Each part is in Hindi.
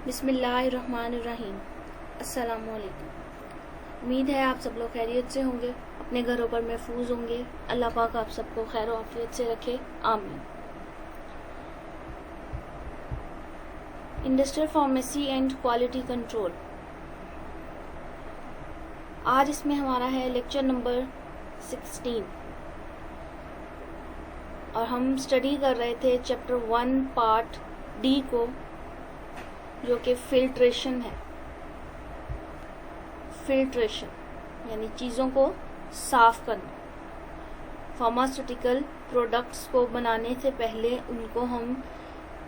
बिस्मिल्लाहिर्रहमानिर्रहीम। अस्सलामुअलैकुम। उम्मीद है आप सब लोग खैरियत से होंगे, अपने घरों पर महफूज होंगे। अल्लाह पाक आप सबको खैर और आफियत से रखे, आमीन। Industrial pharmacy and quality control, आज इसमें हमारा है लेक्चर नंबर 16 और हम स्टडी कर रहे थे चैप्टर 1 पार्ट डी को, जो कि फिल्ट्रेशन है। फिल्ट्रेशन यानी चीज़ों को साफ करना। फार्मास्यूटिकल प्रोडक्ट्स को बनाने से पहले उनको हम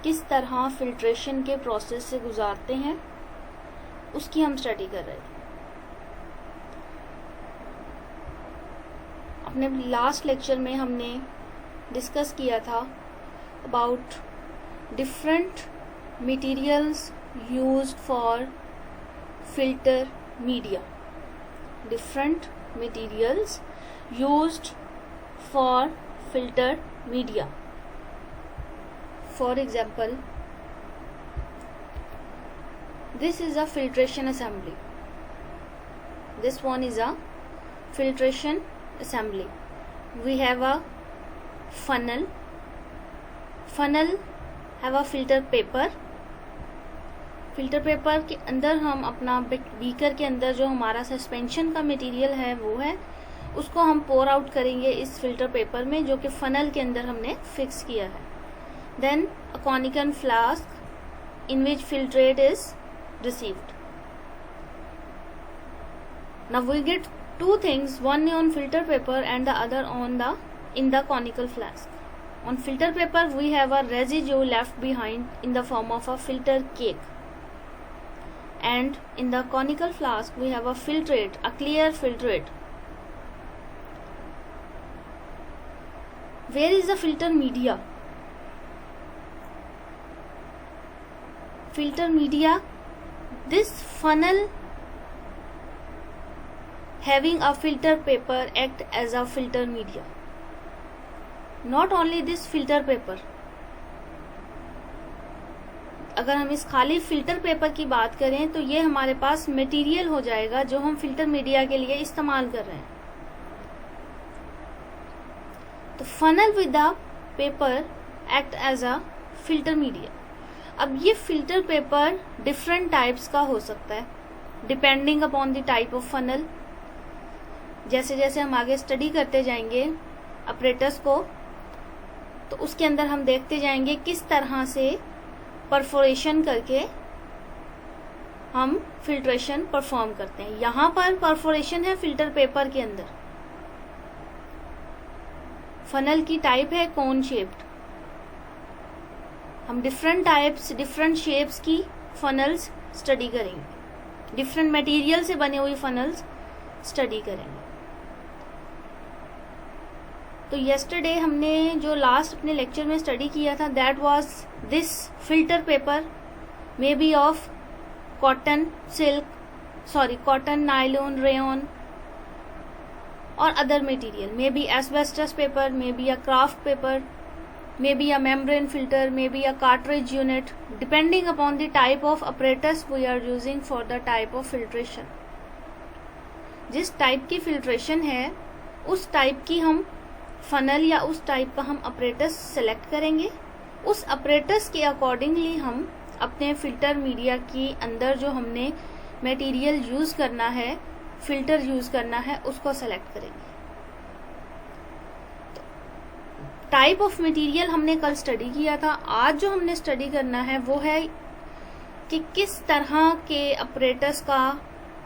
किस तरह फिल्ट्रेशन के प्रोसेस से गुजारते हैं, उसकी हम स्टडी कर रहे थे। अपने लास्ट लेक्चर में हमने डिस्कस किया था about different materials used for filter media. Different materials used for filter media. For example, this is a filtration assembly. This one is a filtration assembly. We have a funnel. Funnel have a filter paper. Filter paper के अंदर हम अपना बीकर के अंदर जो हमारा सस्पेंशन का मटेरियल है वो है, उसको हम पोर आउट करेंगे इस फिल्टर पेपर में, जो कि फनल के अंदर हमने फिक्स किया है। Then a conical flask in which filtrate is received. Now we get two things, one on filter paper and the other on in the conical flask. On filter paper we have a residue left behind in the form of a filter cake. And in the conical flask we have a filtrate, a clear filtrate. Where is the filter media? Filter media, this funnel having a filter paper act as a filter media. Not only this filter paper, अगर हम इस खाली फिल्टर पेपर की बात करें तो ये हमारे पास मटेरियल हो जाएगा जो हम फिल्टर मीडिया के लिए इस्तेमाल कर रहे हैं। तो funnel with the paper act as a filter media. अब ये फिल्टर पेपर डिफरेंट टाइप्स का हो सकता है depending upon the type of funnel. जैसे जैसे हम आगे स्टडी करते जाएंगे ऑपरेटर्स को, तो उसके अंदर हम देखते जाएंगे किस तरह से परफोरेशन करके हम फिल्ट्रेशन परफॉर्म करते हैं। यहां पर परफोरेशन है फिल्टर पेपर के अंदर। फनल की टाइप है कोन शेप्ड। हम डिफरेंट टाइप्स, डिफरेंट शेप्स की फनल्स स्टडी करेंगे, डिफरेंट मटेरियल से बने हुई फनल्स स्टडी करेंगे। तो येस्टरडे हमने जो लास्ट अपने लेक्चर में स्टडी किया था, that was this filter paper may be of cotton, cotton, nylon, rayon और other material, may be asbestos paper, may be a kraft paper, may be a membrane filter, may be a cartridge unit, depending upon the type of apparatus we are using for the type of filtration. जिस टाइप की फिल्ट्रेशन है उस टाइप की हम फनल या उस टाइप का हम अपरेटस सेलेक्ट करेंगे। उस अपरेटस के अकॉर्डिंगली हम अपने फिल्टर मीडिया के अंदर जो हमने मटेरियल यूज करना है, फिल्टर यूज करना है, उसको सेलेक्ट करेंगे। टाइप ऑफ मटेरियल हमने कल स्टडी किया था। आज जो हमने स्टडी करना है वो है कि किस तरह के अपरेटस का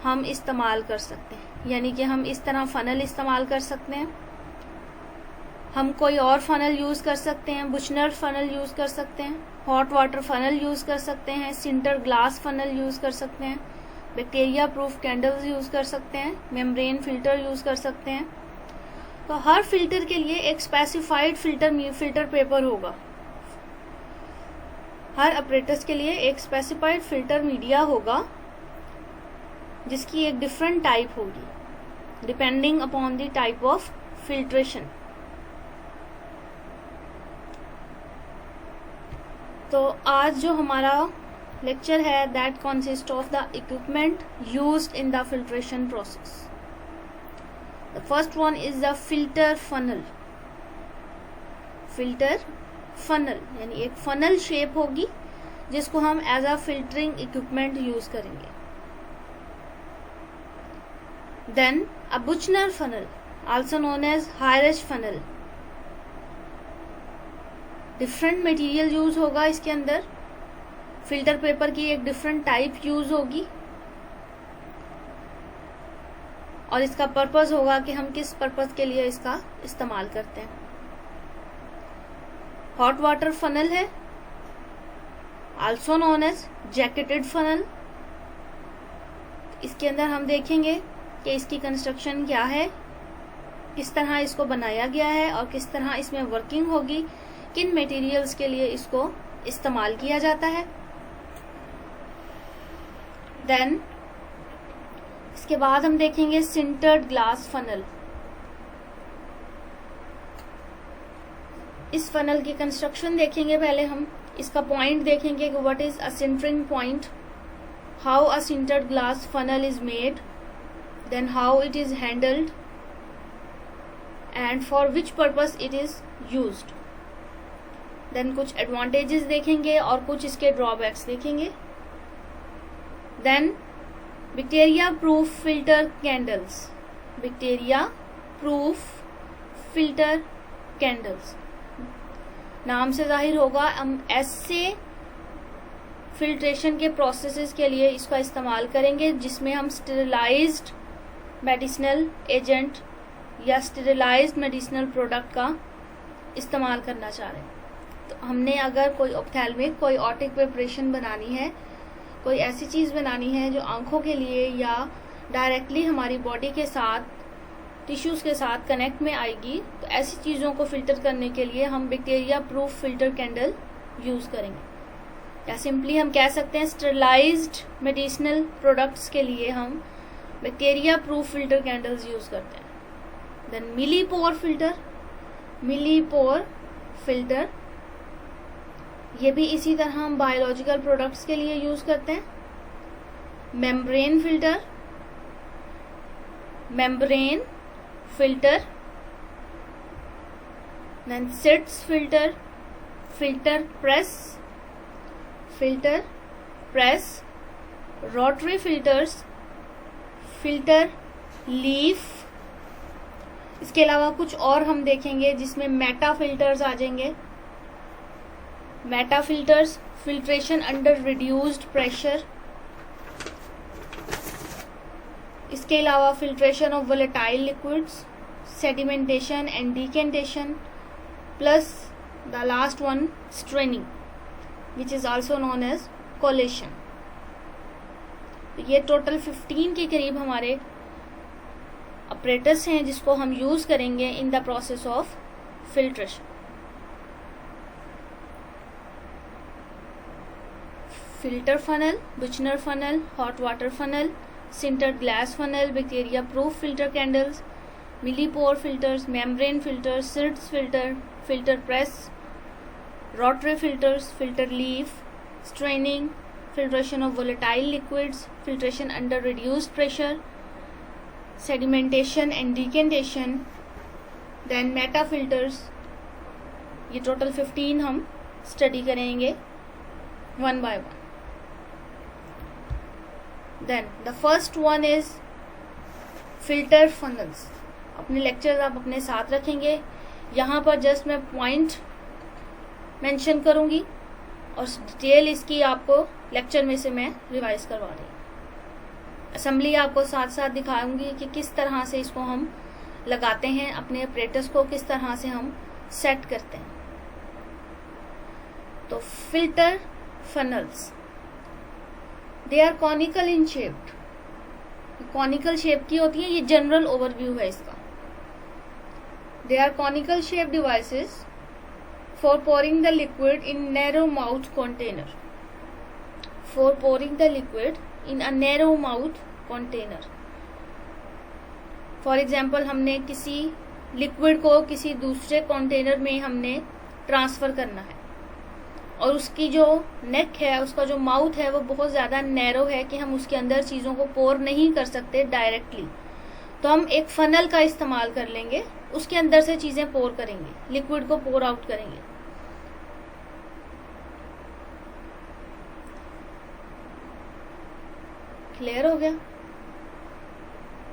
हम इस्तेमाल कर सकते हैं। यानी कि हम इस तरह फनल इस्तेमाल कर सकते हैं, हम कोई और फनल यूज कर सकते हैं, बुशनर फनल यूज कर सकते हैं, हॉट वाटर फनल यूज कर सकते हैं, सिंटर ग्लास फनल यूज कर सकते हैं, बैक्टीरिया प्रूफ कैंडल्स यूज कर सकते हैं, मेम्ब्रेन फिल्टर यूज कर सकते हैं। तो हर फिल्टर के लिए एक स्पेसिफाइड फिल्टर पेपर होगा। हर अपरेटस के लिए एक स्पेसिफाइड फिल्टर मीडिया होगा जिसकी एक डिफरेंट टाइप होगी depending upon the type of filtration. तो आज जो हमारा लेक्चर है that consist of the equipment used in the filtration process. The first one is the filter funnel. Filter funnel यानी एक फनल शेप होगी जिसको हम as a filtering equipment use करेंगे. Then a Buchner funnel also known as Hirsch funnel. Different material use होगा इसके अंदर. फिल्टर पेपर की एक डिफरेंट टाइप यूज होगी और इसका पर्पस होगा कि हम किस पर्पस के लिए इसका इस्तेमाल करते हैं. हॉट वाटर फनल है also known as jacketed funnel. इसके अंदर हम देखेंगे कि इसकी कंस्ट्रक्शन क्या है, किस तरह इसको बनाया गया है और किस तरह इसमें वर्किंग होगी, किन मटेरियल्स के लिए इसको इस्तेमाल किया जाता है. देन इसके बाद हम देखेंगे सिंटर्ड ग्लास फनल. इस फनल की कंस्ट्रक्शन देखेंगे. पहले हम इसका पॉइंट देखेंगे कि what is a sintering point, how a sintered glass funnel is made, then how it is handled and for which purpose it is used. Then कुछ एडवांटेजेस देखेंगे और कुछ इसके ड्रॉबैक्स देखेंगे. Then bacteria proof filter candles. Bacteria proof filter candles नाम से जाहिर होगा हम ऐसे फिल्ट्रेशन के प्रोसेसेस के लिए इसका इस्तेमाल करेंगे जिसमें हम स्टेरिलाइज्ड मेडिसिनल एजेंट या स्टेरिलाइज्ड मेडिसिनल प्रोडक्ट का इस्तेमाल करना चाह रहे हैं. तो हमने अगर कोई ऑप्थेल्मिक कोई ऑटिक प्रिपरेशन बनानी है, कोई ऐसी चीज़ बनानी है जो आंखों के लिए या डायरेक्टली हमारी बॉडी के साथ टिश्यूज़ के साथ कनेक्ट में आएगी, तो ऐसी चीज़ों को फिल्टर करने के लिए हम bacteria proof filter candle use करेंगे. या सिंपली हम कह सकते हैं स्टेरिलाइज्ड मेडिसिनल प्रोडक्ट्स के लिए हम bacteria proof filter candles use करते हैं. Then Millipore filter. Millipore filter ये भी इसी तरह हम बायोलॉजिकल प्रोडक्ट्स के लिए यूज़ करते हैं. Membrane filter. Membrane filter, then Sitz filter, filter press, rotary filters, filter leaf. इसके अलावा कुछ और हम देखेंगे जिसमें मेटा फिल्टर्स आ जाएंगे. Meta filters filtration under reduced pressure. इसके अलावा filtration of volatile liquids, sedimentation and decantation, plus the last one straining which is also known as colation. ये टोटल 15 के करीब हमारे ऑपरेटर्स हैं जिसको हम यूज करेंगे in the process of filtration. Filter funnel, Buchner funnel, hot water funnel, sintered glass funnel, bacteria proof filter candles, millipore filters, membrane filters, Sitz filter, filter press, rotary filters, filter leaf, straining, filtration of volatile liquids, filtration under reduced pressure, sedimentation and decantation, then meta filters. ये टोटल 15 हम स्टडी करेंगे one by one. Then the first one is filter funnels. अपने लेक्चर आप अपने साथ रखेंगे. यहाँ पर जस्ट मैं पॉइंट मेंशन करूँगी और डिटेल इसकी आपको लेक्चर में से मैं रिवाइज करवा रही हूँ. असेंबली आपको साथ साथ दिखाऊंगी कि किस तरह से इसको हम लगाते हैं, अपने ऑपरेटर्स को किस तरह से हम सेट करते हैं. तो filter funnels they are conical in shaped. Conical shape की होती है. ये जनरल ओवरव्यू है इसका. They are conical shape devices for pouring the liquid in narrow mouth container. For pouring the liquid in a narrow mouth container. For example हमने किसी लिक्विड को किसी दूसरे कंटेनर में हमने ट्रांसफर करना है और उसकी जो नेक है, उसका जो माउथ है, वो बहुत ज़्यादा नैरो है कि हम उसके अंदर चीज़ों को पोर नहीं कर सकते डायरेक्टली। तो हम एक फनल का इस्तेमाल कर लेंगे, उसके अंदर से चीज़ें पोर करेंगे, लिक्विड को पोर आउट करेंगे। क्लियर हो गया?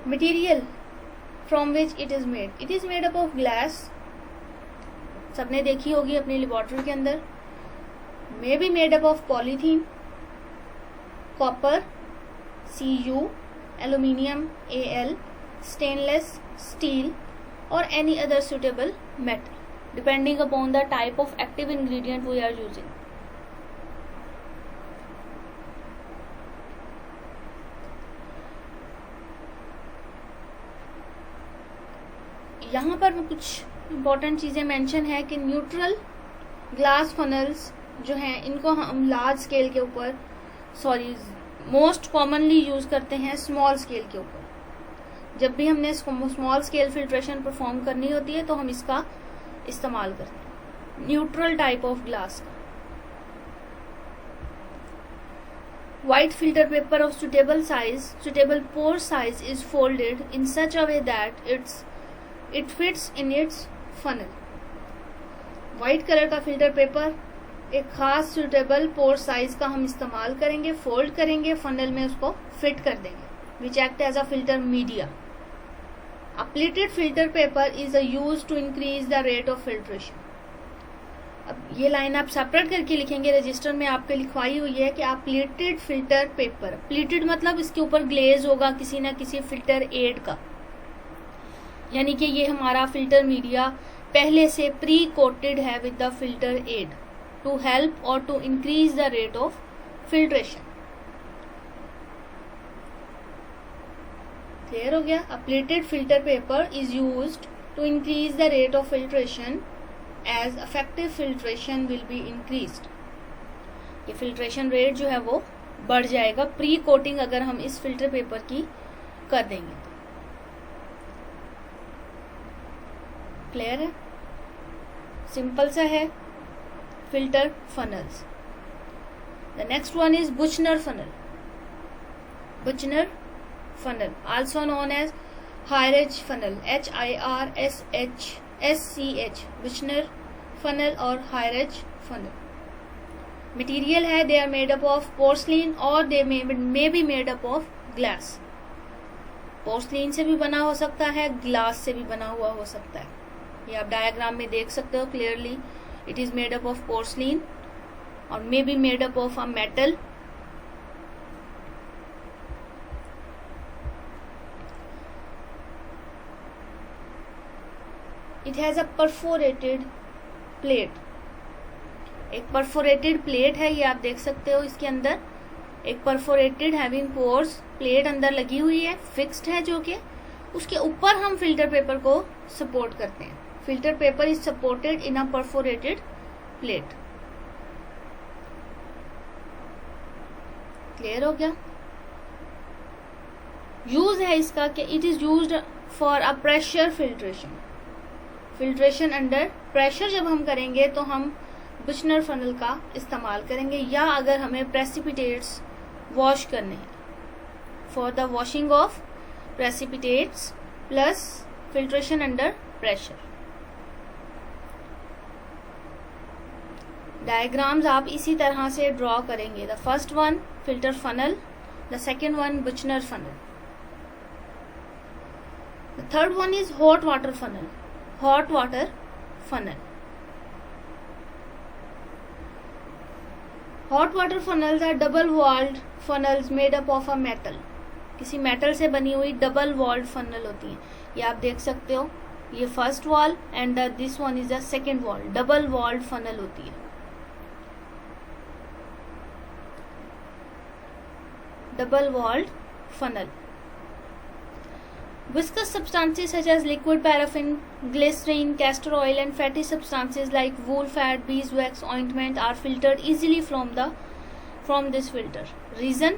Material from which it is made up of glass, सबने देखी होगी अपनी लेबोरेटरी के अंदर। मे be made up of polythene, copper Cu, aluminium Al, stainless steel or any other suitable metal depending upon the type of active ingredient we are using. यहाँ पर कुछ इम्पोर्टेंट चीज़ें मेंशन है कि न्यूट्रल ग्लास फनल्स जो हैं इनको हम लार्ज स्केल के ऊपर मोस्ट कॉमनली यूज करते हैं स्मॉल स्केल के ऊपर। जब भी हमने स्मॉल स्केल फिल्ट्रेशन परफॉर्म करनी होती है तो हम इसका इस्तेमाल करते हैं, न्यूट्रल टाइप ऑफ ग्लास का। White filter paper of suitable pore size is folded in such a way that it fits in its funnel. White colour का फिल्टर पेपर एक खास सुटेबल पोर साइज का हम इस्तेमाल करेंगे, फोल्ड करेंगे, फनल में उसको फिट कर देंगे, which act as a filter media. A pleated filter paper is used to increase the rate of filtration. अब ये लाइन आप सेपरेट करके लिखेंगे, रजिस्टर में आपके लिखवाई हुई है कि आप प्लेटेड फिल्टर पेपर, प्लेटेड मतलब इसके ऊपर ग्लेज होगा किसी ना किसी फिल्टर एड का, यानी कि ये हमारा फिल्टर मीडिया पहले से प्री कोटेड है with the filter aid to help और to increase the rate of filtration. Clear हो गया? A pleated filter paper is used to increase the rate of filtration as effective filtration will be increased. ये फिल्ट्रेशन रेट जो है वो बढ़ जाएगा प्री कोटिंग अगर हम इस फिल्टर पेपर की कर देंगे तो। क्लियर है? सिंपल सा है filter funnels. The next one is Buchner funnel. Buchner funnel, also known as Hyrage funnel, HIRSCH, Buchner funnel और Hyrage funnel. Material है, they are made up of porcelain or they may be made up of glass. Porcelain से भी बना हो सकता है, ग्लास से भी बना हुआ हो सकता है। ये आप डायग्राम में देख सकते हो clearly, it is made up of porcelain और may be made up of a metal. It has a perforated plate. एक परफोरेटेड प्लेट है, ये आप देख सकते हो इसके अंदर एक परफोरेटेड हैविंग पोर्स प्लेट अंदर लगी हुई है, फिक्स्ड है, जो कि उसके ऊपर हम फिल्टर पेपर को सपोर्ट करते हैं। Filter paper is supported in a perforated plate. Clear हो गया? यूज है इसका कि it is used for a pressure filtration. Filtration under pressure जब हम करेंगे तो हम बुचनर फनल का इस्तेमाल करेंगे, या अगर हमें प्रेसिपिटेट्स वॉश करने हैं, for the washing of precipitates plus filtration under pressure. Diagrams आप इसी तरह से ड्रॉ करेंगे। The first one filter funnel, the second one Buchner funnel, the third one is hot water funnel. Hot water funnel, hot water funnels are double walled funnels made up of a metal. किसी मेटल से बनी हुई डबल वॉल्ड फनल होती है, ये आप देख सकते हो, ये first wall and this one is the second wall, double walled funnel होती है। Double walled funnel. Viscous substances such as liquid paraffin, glycerine, castor oil and fatty substances like wool fat, beeswax, ointment are filtered easily from this filter. Reason?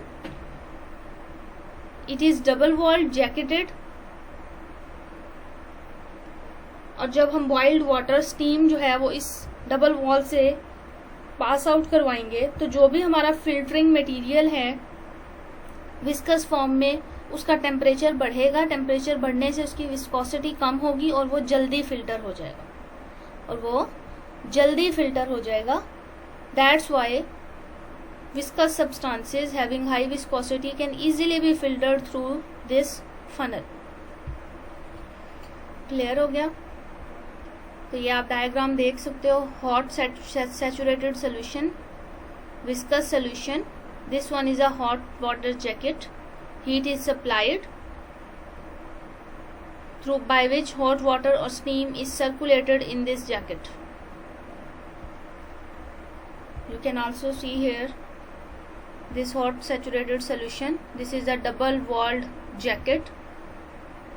It is double walled, jacketed, और जब हम बॉइल्ड वाटर स्टीम जो है वो इस डबल वॉल से पास आउट करवाएंगे तो जो भी हमारा फिल्टरिंग मटेरियल है विस्कस फॉर्म में, उसका टेम्परेचर बढ़ेगा। टेम्परेचर बढ़ने से उसकी विस्कोसिटी कम होगी और वो जल्दी फिल्टर हो जाएगा। That's why viscous substances having high viscosity can easily be filtered through this funnel। Clear हो गया? तो ये आप डायग्राम देख सकते हो। Hot saturated solution, viscous solution, this one is a hot water jacket, heat is supplied through by which hot water or steam is circulated in this jacket। You can also see here this hot saturated solution. This is a double walled jacket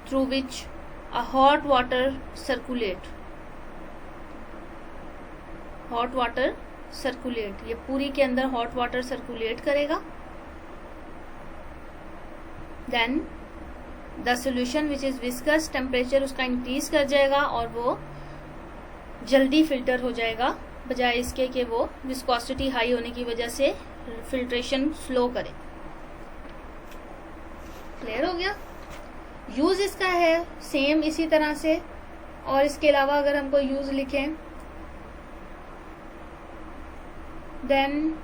through which a hot water circulate। hot water circulate, ये पूरी के अंदर hot water circulate करेगा। then the solution which is viscous, temperature उसका increase कर जाएगा और वो जल्दी फिल्टर हो जाएगा, बजाय इसके कि वो विस्कोसिटी हाई होने की वजह से फिल्ट्रेशन स्लो करे। क्लियर हो गया? यूज इसका है सेम इसी तरह से। और इसके अलावा अगर हमको यूज लिखें, देन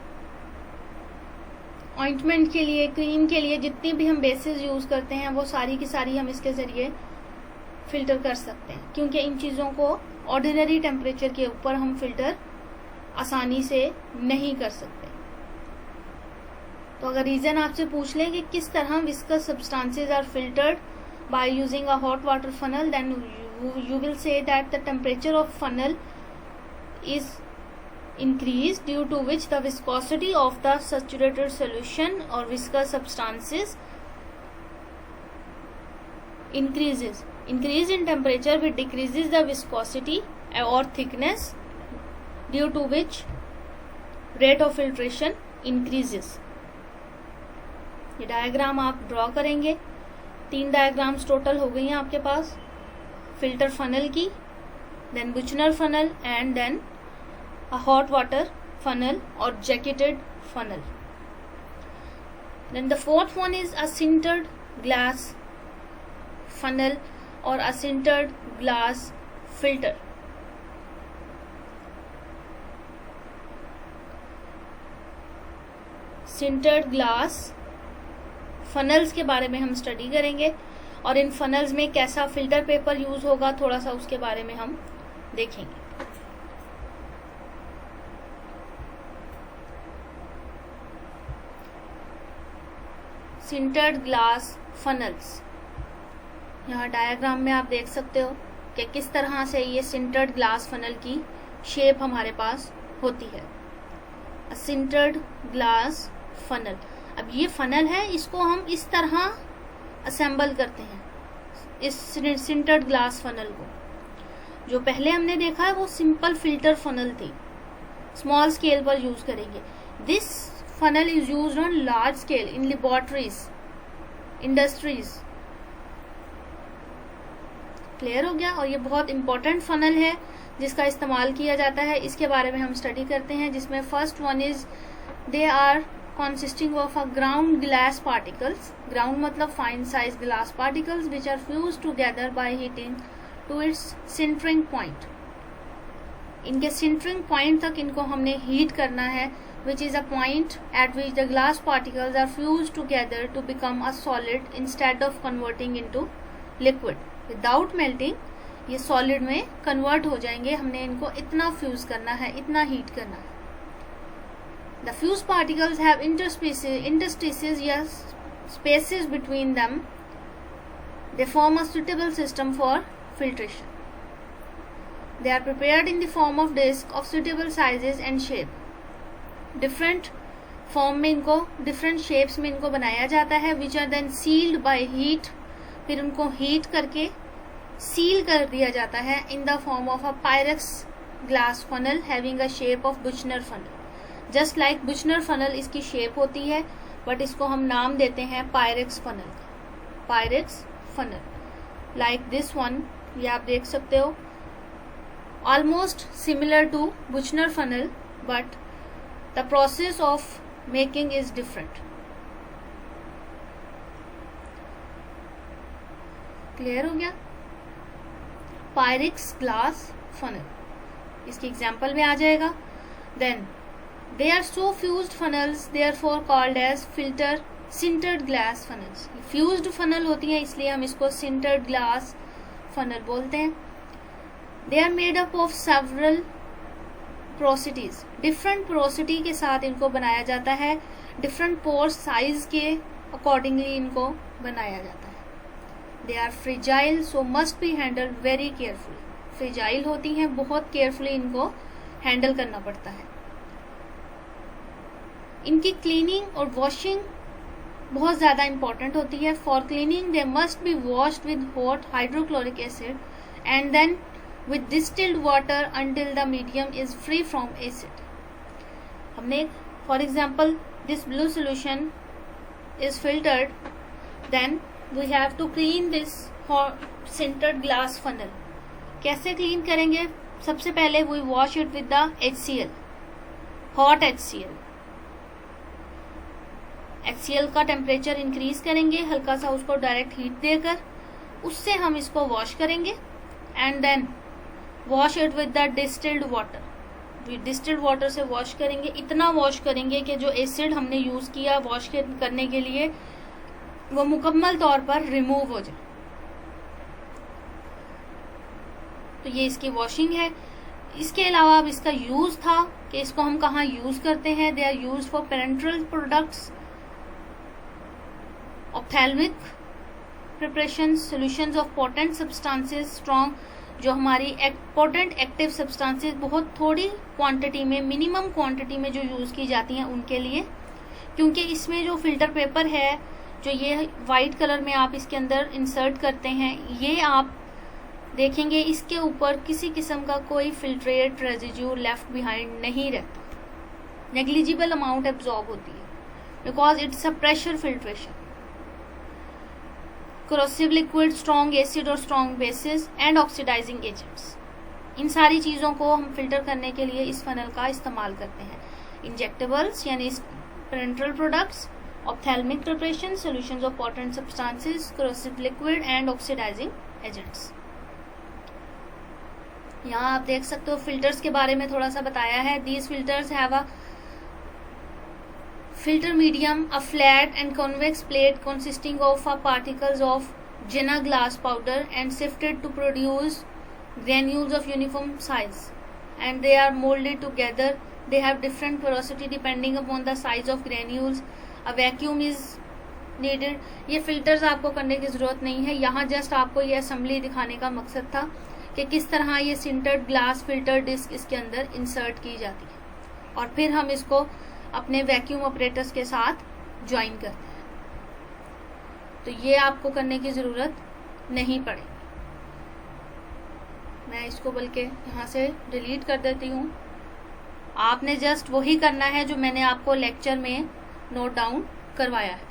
ऑइंटमेंट के लिए, क्रीम के लिए जितनी भी हम बेसिस यूज करते हैं वो सारी की सारी हम इसके जरिए फिल्टर कर सकते हैं, क्योंकि इन चीजों को ऑर्डिनरी टेम्परेचर के ऊपर हम फिल्टर आसानी से नहीं कर सकते। तो अगर रीजन आपसे पूछ लें कि किस तरह viscous substances are filtered by using a hot water funnel, then you will see that the temperature of funnel is increased, due to which the viscosity of the saturated solution or viscous substances increases। Increase in temperature which decreases the viscosity or thickness, due to which rate of filtration increases। ये डायग्राम आप ड्रॉ करेंगे। 3 डायग्राम्स टोटल हो गई हैं आपके पास, फिल्टर फनल की, then Buchner funnel and then a hot water funnel or jacketed funnel। Then the fourth one is a sintered glass funnel or a sintered glass filter। sintered glass funnels के बारे में हम स्टडी करेंगे और इन funnels में कैसा फिल्टर पेपर यूज होगा थोड़ा सा उसके बारे में हम देखेंगे। सिंटर्ड ग्लास फनल्स, यहाँ डायग्राम में आप देख सकते हो कि किस तरह से ये सिंटर्ड ग्लास फनल की शेप हमारे पास होती है। सिंटर्ड ग्लास फनल, अब ये फनल है, इसको हम इस तरह असेंबल करते हैं इस सिंटर्ड ग्लास फनल को। जो पहले हमने देखा है वो सिंपल फिल्टर फनल थी, स्मॉल स्केल पर यूज करेंगे। This funnel is used on large scale in laboratories, industries। Clear हो गया? और ये बहुत इंपॉर्टेंट फनल है जिसका इस्तेमाल किया जाता है, इसके बारे में हम स्टडी करते हैं। जिसमें first one is they are consisting of a ground glass particles, ground मतलब fine size glass particles which are fused together by heating to its sintering point। इनके सिंटरिंग पॉइंट तक इनको हमने हीट करना है, which is a point at which the glass particles are fused together to become a solid instead of converting into liquid। Without melting ये solid में convert हो जाएंगे। हमने इनको इतना fuse करना है, इतना heat करना है। The fused particles have interstices या spaces between them। They form a suitable system for filtration। They are prepared in the form of disc of suitable sizes and shape। Different form में इनको, डिफरेंट शेप्स में इनको बनाया जाता है, which are then sealed by heat. फिर उनको हीट करके सील कर दिया जाता है in the form of a Pyrex glass funnel having a shape of Buchner funnel. Just like Buchner funnel इसकी शेप होती है, बट इसको हम नाम देते हैं Pyrex funnel. Pyrex funnel like this one, ये आप देख सकते हो, almost similar to Buchner funnel, but the process of making is different. Clear हो गया? पायरिक्स ग्लास फनल, इसकी एग्जाम्पल में आ जाएगा। Then they are so fused funnels therefore called as filter sintered glass funnels. Fused funnel होती है इसलिए हम इसको सिंटर्ड ग्लास फनल बोलते हैं। They are made up of several porosities, different porosity के साथ इनको बनाया जाता है, डिफरेंट पोर साइज के अकॉर्डिंगली इनको बनाया जाता है। They are fragile so must be handled very carefully, fragile होती हैं, बहुत केयरफुली इनको हैंडल करना पड़ता है। इनकी क्लीनिंग और वॉशिंग बहुत ज्यादा इंपॉर्टेंट होती है। For cleaning they must be washed with hot hydrochloric acid and then with distilled water until the medium is free from acid. हमने for example this blue solution is filtered, then we have to clean this sintered glass funnel. कैसे क्लीन करेंगे? सबसे पहले we wash it with the HCl, hot HCl। HCl का टेम्परेचर इंक्रीज करेंगे, हल्का सा उसको डायरेक्ट हीट देकर, उससे हम इसको वॉश करेंगे and then wash it with the distilled water. Distilled water से वॉश करेंगे, इतना वॉश करेंगे कि जो एसिड हमने यूज किया वॉश करने के लिए वो मुकम्मल तौर पर रिमूव हो जाए। तो ये इसकी वॉशिंग है। इसके अलावा अब इसका यूज था कि इसको हम कहाँ यूज करते हैं। They are use for parenteral products, ophthalmic preparation, solutions of potent substances, strong, जो हमारी पोटेंट एक्टिव सब्सटेंसेस बहुत थोड़ी क्वांटिटी में, मिनिमम क्वांटिटी में जो यूज की जाती हैं उनके लिए। क्योंकि इसमें जो फिल्टर पेपर है, जो ये व्हाइट कलर में आप इसके अंदर इंसर्ट करते हैं, ये आप देखेंगे इसके ऊपर किसी किस्म का कोई फिल्ट्रेट रेजिड्यू लेफ्ट बिहाइंड नहीं रहता, नेग्लिजिबल अमाउंट एब्जॉर्ब होती है, because it's a pressure filtration. corrosive liquid, strong acid और strong bases and oxidizing agents, इन सारी चीज़ों को हम फिल्टर करने के लिए इस फनल का इस्तेमाल करते हैं। इंजेक्टेबल्स यानी parenteral products, ophthalmic preparation, solutions of potent substances, corrosive liquid and oxidizing agents। यहाँ आप देख सकते हो फिल्टर्स के बारे में थोड़ा सा बताया है। These filters have a filter medium, a flat and convex plate consisting of particles of Jena glass powder and sifted to produce granules of uniform size, and they are molded together. They have different porosity depending upon the size of granules. A vacuum is needed. ये filters आपको करने की जरूरत नहीं है, यहाँ जस्ट आपको ये असेंबली दिखाने का मकसद था कि किस तरह ये सिंटर्ड ग्लास फिल्टर डिस्क इसके अंदर इंसर्ट की जाती है और फिर हम इसको अपने वैक्यूम ऑपरेटर्स के साथ ज्वाइन करते हैं। तो ये आपको करने की जरूरत नहीं पड़ेगी। मैं इसको बल्कि यहाँ से डिलीट कर देती हूँ। आपने जस्ट वही करना है जो मैंने आपको लेक्चर में नोट डाउन करवाया है।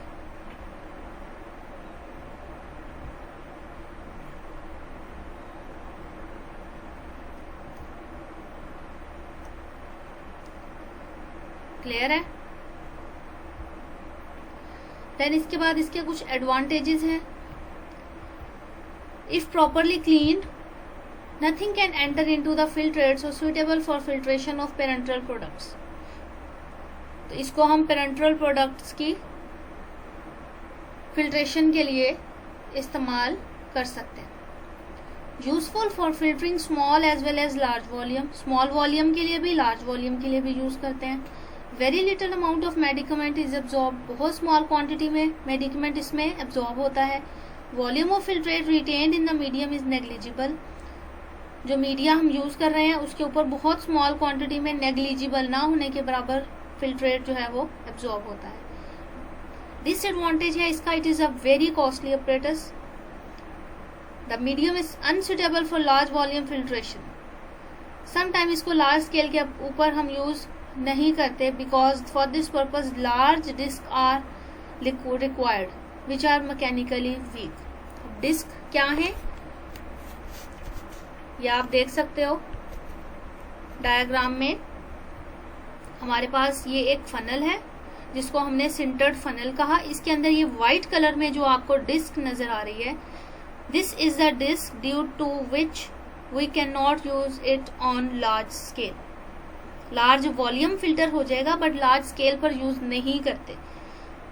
क्लियर है? देन इसके बाद इसके कुछ एडवांटेजेस हैं। If properly cleaned, nothing can enter into the filtrates और suitable for filtration of parenteral products. तो इसको हम पेरेंट्रल प्रोडक्ट्स की फिल्ट्रेशन के लिए इस्तेमाल कर सकते हैं। Useful for filtering small as well as large volume, small volume के लिए भी लार्ज वॉल्यूम के लिए भी यूज करते हैं। Very little amount of medicament is absorb, बहुत स्मॉल क्वांटिटी में मेडिकमेंट इसमें एब्जॉर्ब होता है। Volume of filtrate retained in the medium is negligible, जो मीडिया हम यूज कर रहे हैं उसके ऊपर बहुत स्मॉल क्वांटिटी में, नेग्लिजिबल ना होने के बराबर फिल्ट्रेट जो है वो एब्जॉर्ब होता है। डिसएडवांटेज है इसका, it is a very costly apparatus. The medium is unsuitable for large volume filtration. Sometime इसको लार्ज स्केल के ऊपर हम यूज नहीं करते, because for this purpose large disc are required which are mechanically weak. Disc क्या है ये आप देख सकते हो डायग्राम में। हमारे पास ये एक फनल है जिसको हमने सिंटर्ड फनल कहा। इसके अंदर ये व्हाइट कलर में जो आपको डिस्क नजर आ रही है, this is the disc due to which we can not use it on large scale. Large volume filter हो जाएगा बट लार्ज स्केल पर यूज नहीं करते।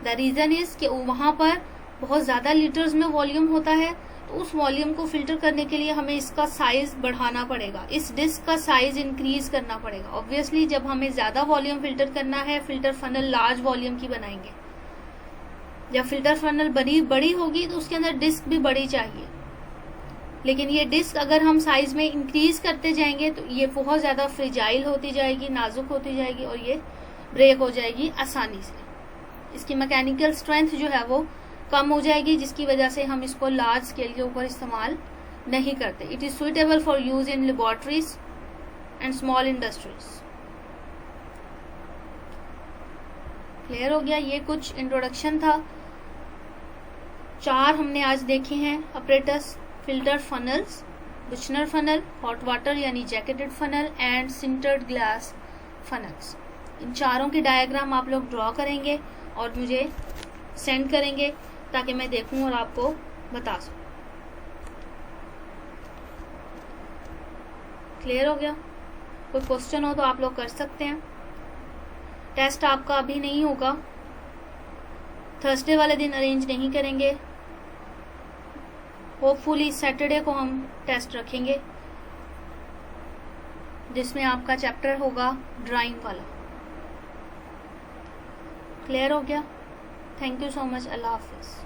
द रीजन इज कि वहां पर बहुत ज्यादा लीटर्स में वॉल्यूम होता है, तो उस वॉल्यूम को फिल्टर करने के लिए हमें इसका साइज बढ़ाना पड़ेगा, इस डिस्क का साइज इंक्रीज करना पड़ेगा। ऑब्वियसली जब हमें ज्यादा वॉल्यूम फिल्टर करना है, फिल्टर फनल लार्ज वॉल्यूम की बनाएंगे। जब फिल्टर फनल बड़ी होगी तो उसके अंदर डिस्क भी बड़ी चाहिए, लेकिन ये डिस्क अगर हम साइज में इंक्रीज करते जाएंगे तो ये बहुत ज्यादा फ्रिजाइल होती जाएगी, नाजुक होती जाएगी और ये ब्रेक हो जाएगी आसानी से। इसकी मैकेनिकल स्ट्रेंथ जो है वो कम हो जाएगी, जिसकी वजह से हम इसको लार्ज स्केल के ऊपर इस्तेमाल नहीं करते। It is suitable for use in laboratories and small industries. Clear हो गया? ये कुछ इंट्रोडक्शन था। 4 हमने आज देखे हैं apparatus: filter funnels, Buchner funnel, hot water यानी jacketed funnel and sintered glass funnels. इन चारों की डायग्राम आप लोग ड्रॉ करेंगे और मुझे सेंड करेंगे ताकि मैं देखूं और आपको बता सकूं। क्लियर हो गया? कोई क्वेश्चन हो तो आप लोग कर सकते हैं। टेस्ट आपका अभी नहीं होगा, थर्सडे वाले दिन अरेंज नहीं करेंगे। होपफुली सैटरडे को हम टेस्ट रखेंगे जिसमें आपका चैप्टर होगा ड्राइंग वाला। क्लियर हो गया? Thank you so much. Allah Hafiz.